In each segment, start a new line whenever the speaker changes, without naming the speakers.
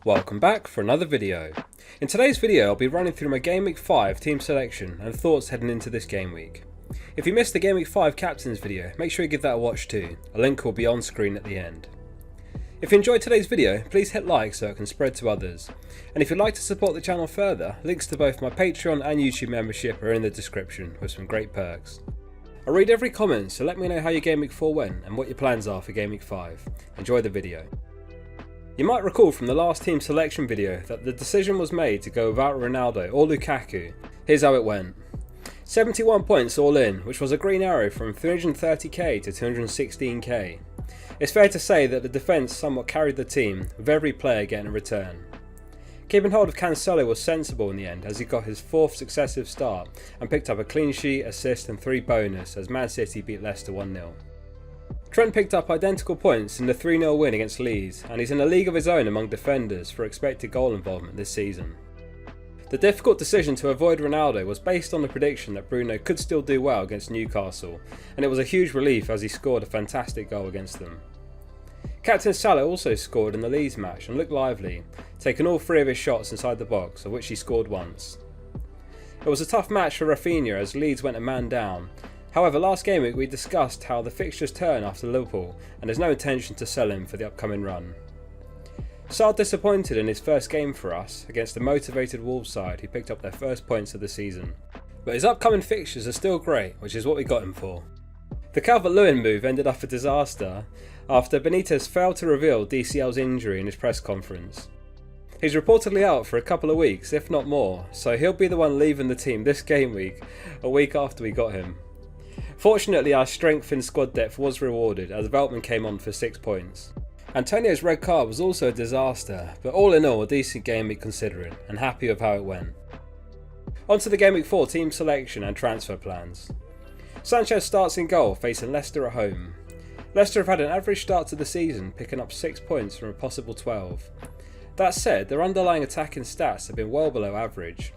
Welcome back for another video. In today's video I'll be running through my Gameweek 5 team selection and thoughts heading into this game week. If you missed the Gameweek 5 captains video, make sure you give that a watch too. A link will be on screen at the end. If you enjoyed today's video, please hit like so it can spread to others. And if you'd like to support the channel further, links to both my Patreon and YouTube membership are in the description with some great perks. I read every comment, so let me know how your Gameweek 4 went and what your plans are for Gameweek 5. Enjoy the video. You might recall from the last team selection video that the decision was made to go without Ronaldo or Lukaku. Here's how it went. 71 points all in, which was a green arrow from 330k to 216k. It's fair to say that the defence somewhat carried the team, with every player getting a return. Keeping hold of Cancelo was sensible in the end as he got his 4th successive start and picked up a clean sheet, assist and 3 bonus as Man City beat Leicester 1-0. Trent picked up identical points in the 3-0 win against Leeds, and he's in a league of his own among defenders for expected goal involvement this season. The difficult decision to avoid Ronaldo was based on the prediction that Bruno could still do well against Newcastle, and it was a huge relief as he scored a fantastic goal against them. Captain Salah also scored in the Leeds match and looked lively, taking all 3 of his shots inside the box, of which he scored once. It was a tough match for Rafinha as Leeds went a man down. However, last game week we discussed how the fixtures turn after Liverpool and there's no intention to sell him for the upcoming run. Salah disappointed in his first game for us against the motivated Wolves side who picked up their first points of the season. But his upcoming fixtures are still great, which is what we got him for. The Calvert-Lewin move ended up a disaster after Benitez failed to reveal DCL's injury in his press conference. He's reportedly out for a couple of weeks, if not more, so he'll be the one leaving the team this game week, a week after we got him. Fortunately, our strength in squad depth was rewarded as Veltman came on for 6 points. Antonio's red card was also a disaster, but all in all a decent game week considering, and happy with how it went. On to the Game Week 4 team selection and transfer plans. Sanchez starts in goal facing Leicester at home. Leicester have had an average start to the season, picking up 6 points from a possible 12. That said, their underlying attacking stats have been well below average.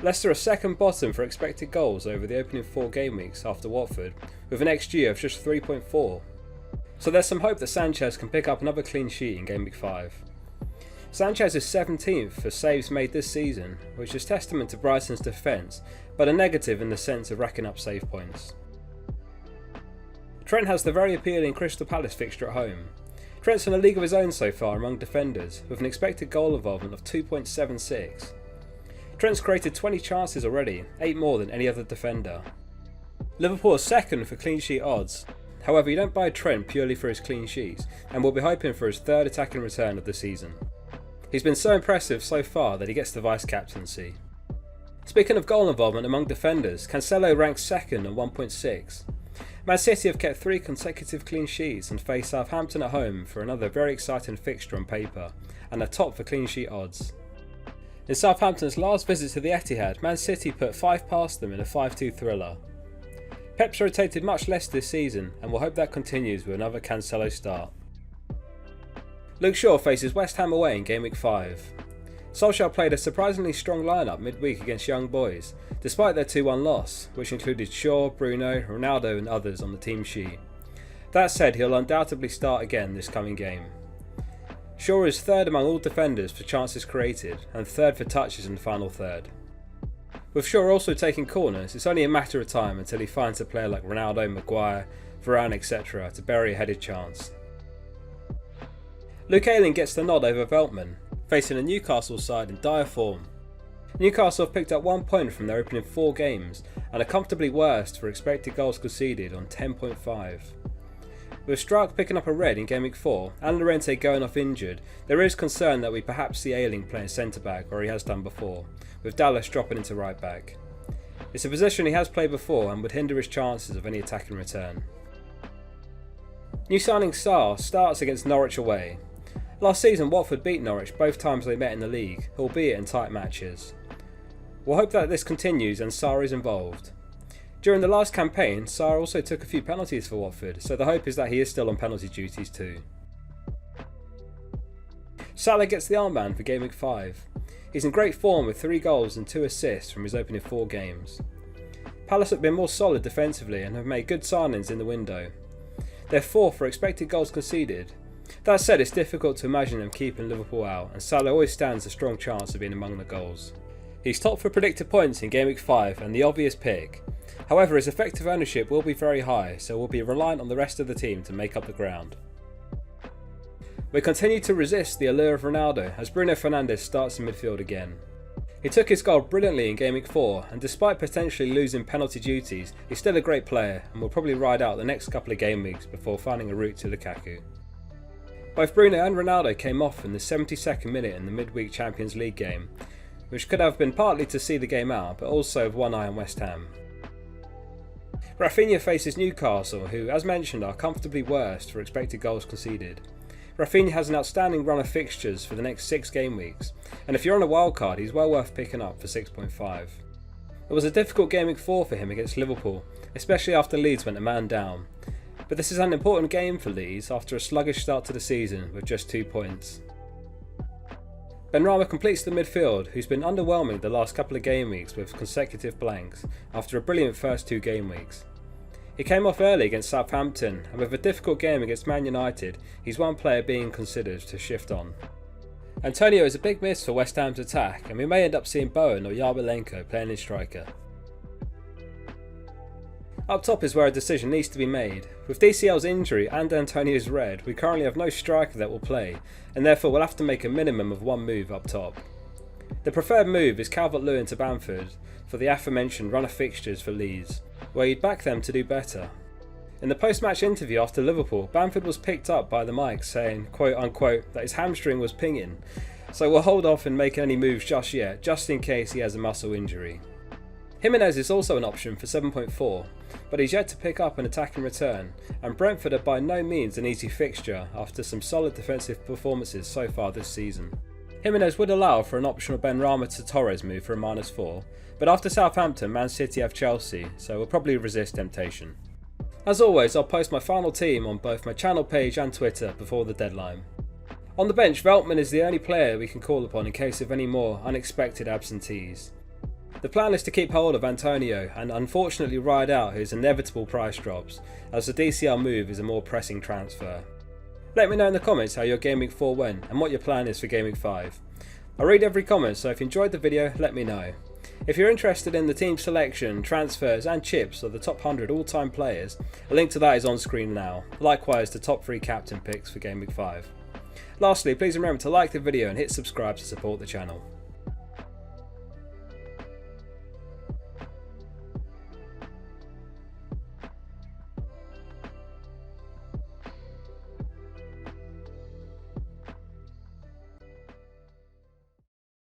Leicester are second bottom for expected goals over the opening 4 game weeks after Watford, with an XG of just 3.4. So there's some hope that Sanchez can pick up another clean sheet in Game Week 5. Sanchez is 17th for saves made this season, which is testament to Brighton's defence, but a negative in the sense of racking up save points. Trent has the very appealing Crystal Palace fixture at home. Trent's in a league of his own so far among defenders, with an expected goal involvement of 2.76. Trent's created 20 chances already, 8 more than any other defender. Liverpool are second for clean sheet odds. However, you don't buy Trent purely for his clean sheets, and we'll be hoping for his 3rd attacking return of the season. He's been so impressive so far that he gets the vice-captaincy. Speaking of goal involvement among defenders, Cancelo ranks 2nd at 1.6. Man City have kept 3 consecutive clean sheets and face Southampton at home for another very exciting fixture on paper, and are top for clean sheet odds. In Southampton's last visit to the Etihad, Man City put 5 past them in a 5-2 thriller. Pep's rotated much less this season, and we'll hope that continues with another Cancelo start. Luke Shaw faces West Ham away in Game Week 5. Solskjaer played a surprisingly strong lineup midweek against Young Boys, despite their 2-1 loss, which included Shaw, Bruno, Ronaldo and others on the team sheet. That said, he'll undoubtedly start again this coming game. Shaw is 3rd among all defenders for chances created, and 3rd for touches in the final third. With Shaw also taking corners, it's only a matter of time until he finds a player like Ronaldo, Maguire, Varane etc. to bury a headed chance. Luke AYLING gets the nod over Veltman, facing a Newcastle side in dire form. Newcastle have picked up 1 point from their opening 4 games and are comfortably worst for expected goals conceded on 10.5. With Struijk picking up a red in Game Week 4 and Llorente going off injured, there is concern that we perhaps see AYLING playing centre back where he has done before, with Dallas dropping into right back. It's a position he has played before and would hinder his chances of any attacking return. New signing Sarr starts against Norwich away. Last season Watford beat Norwich both times they met in the league, albeit in tight matches. We'll hope that this continues and Sarr is involved. During the last campaign, Sarr also took a few penalties for Watford, so the hope is that he is still on penalty duties too. Salah gets the armband for Game Week 5. He's in great form with 3 goals and 2 assists from his opening 4 games. Palace have been more solid defensively and have made good signings in the window. They're 4th for expected goals conceded, That said, it's difficult to imagine them keeping Liverpool out, and Salah always stands a strong chance of being among the goals. He's top for predicted points in Gameweek 5 and the obvious pick. However, his effective ownership will be very high, so we'll be reliant on the rest of the team to make up the ground. We continue to resist the allure of Ronaldo as Bruno Fernandes starts in midfield again. He took his goal brilliantly in Gameweek 4, and despite potentially losing penalty duties, he's still a great player and will probably ride out the next couple of game weeks before finding a route to Lukaku. Both Bruno and Ronaldo came off in the 72nd minute in the midweek Champions League game, which could have been partly to see the game out, but also with one eye on West Ham. Rafinha faces Newcastle, who, as mentioned, are comfortably worst for expected goals conceded. Rafinha has an outstanding run of fixtures for the next 6 game weeks, and if you're on a wildcard, he's well worth picking up for 6.5. It was a difficult Game Week 4 for him against Liverpool, especially after Leeds went a man down. But this is an important game for Leeds after a sluggish start to the season with just 2 points. Benrahma completes the midfield, who's been underwhelming the last couple of game weeks with consecutive blanks after a brilliant first 2 game weeks. He came off early against Southampton, and with a difficult game against Man United, he's one player being considered to shift on. Antonio is a big miss for West Ham's attack, and we may end up seeing Bowen or Yarmolenko playing in striker. Up top is where a decision needs to be made. With DCL's injury and Antonio's red, we currently have no striker that will play, and therefore we'll have to make a minimum of one move up top. The preferred move is Calvert-Lewin to Bamford for the aforementioned run of fixtures for Leeds, where you'd back them to do better. In the post-match interview after Liverpool, Bamford was picked up by the mic saying, quote unquote, that his hamstring was pinging, so we'll hold off in making any moves just yet, just in case he has a muscle injury. Jimenez is also an option for 7.4, but he's yet to pick up an attacking return, and Brentford are by no means an easy fixture after some solid defensive performances so far this season. Jimenez would allow for an optional Benrahma to Torres move for a -4, but after Southampton, Man City have Chelsea, so we'll probably resist temptation. As always, I'll post my final team on both my channel page and Twitter before the deadline. On the bench, Veltman is the only player we can call upon in case of any more unexpected absentees. The plan is to keep hold of Antonio and unfortunately ride out his inevitable price drops, as the DCL move is a more pressing transfer. Let me know in the comments how your Game Week 4 went and what your plan is for Game Week 5. I read every comment, so if you enjoyed the video, let me know. If you're interested in the team selection, transfers and chips of the top 100 all-time players, a link to that is on screen now. Likewise, the top 3 captain picks for Game Week 5. Lastly, please remember to like the video and hit subscribe to support the channel.